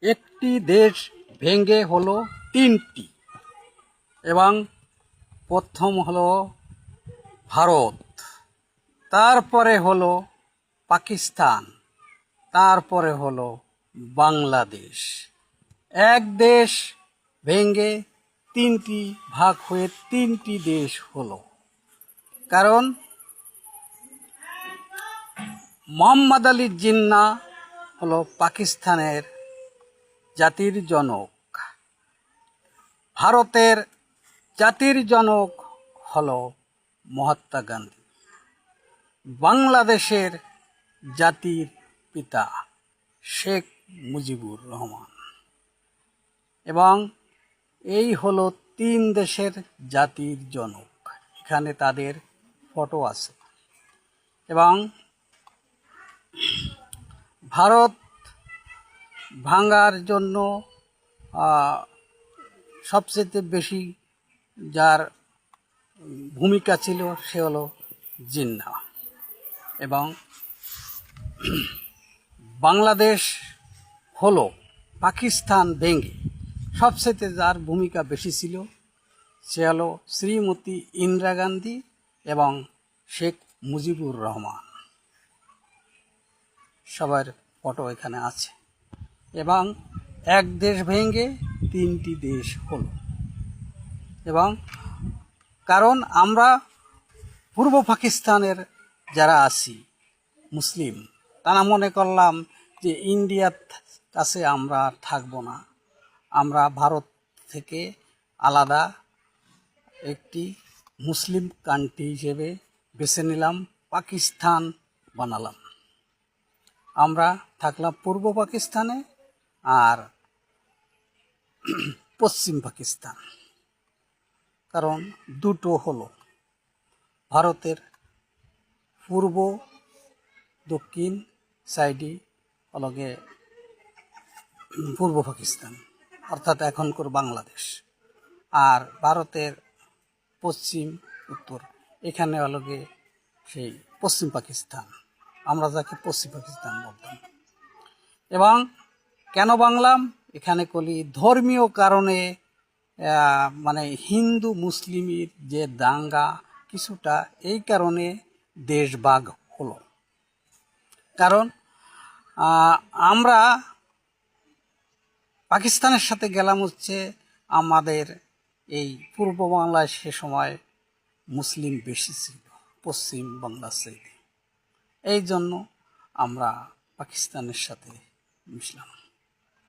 একটি দেশ ভেঙে হলো তিনটি, এবং প্রথম হলো ভারত, তারপরে হলো পাকিস্তান, তারপরে হলো বাংলাদেশ। এক দেশ ভেঙে তিনটি ভাগ হয়ে তিনটি দেশ হলো, কারণ মোহাম্মদ আলী জিন্নাহ হলো পাকিস্তানের জাতির জনক, ভারতের জাতির জনক হলো মহাত্মা গান্ধী, বাংলাদেশের জাতির পিতা শেখ মুজিবুর রহমান। এবং এই হলো তিন দেশের জাতির জনক। এখানে তাদের ফটো আছে। এবং ভারত ভাঙার জন্য সবচেয়ে বেশি যার ভূমিকা ছিল সে হলো জিন্নাহ। এবং বাংলাদেশ হলো পাকিস্তান ভেঙে সবচেয়ে যার ভূমিকা বেশি ছিল সে হলো শ্রীমতী ইন্দিরা গান্ধী এবং শেখ মুজিবুর রহমান। সবার ফটো এখানে আছে। এবং এক দেশ ভেঙে তিনটি দেশ হলো। এবং কারণ আমরা পূর্ব পাকিস্তানের যারা আছি মুসলিম, তারা মনে করলাম যে ইন্ডিয়ার কাছে আমরা থাকবো না, আমরা ভারত থেকে আলাদা একটি মুসলিম কান্ট্রি হিসেবে বেছে নিলাম, পাকিস্তান বানালাম। আমরা থাকলাম পূর্ব পাকিস্তানে আর পশ্চিম পাকিস্তান। কারণ দুটো হলো, ভারতের পূর্ব দক্ষিণ সাইডে অলগে পূর্ব পাকিস্তান, অর্থাৎ এখনকার বাংলাদেশ, আর ভারতের পশ্চিম উত্তর এখানে অলগে সেই পশ্চিম পাকিস্তান, আমরা যাকে পশ্চিম পাকিস্তান বলতাম। এবং কেন বাংলাম এখানে কলি ধর্মীয় কারণে, মানে হিন্দু মুসলিমের যে দাঙ্গা কিছুটা, এই কারণে দেশ ভাগ হলো। কারণ আমরা পাকিস্তানের সাথে গেলাম হচ্ছে আমাদের এই পূর্ব বাংলায় সে সময় মুসলিম বেশি ছিল পশ্চিম বাংলার চাইতে, এই জন্য আমরা পাকিস্তানের সাথে মিশলাম।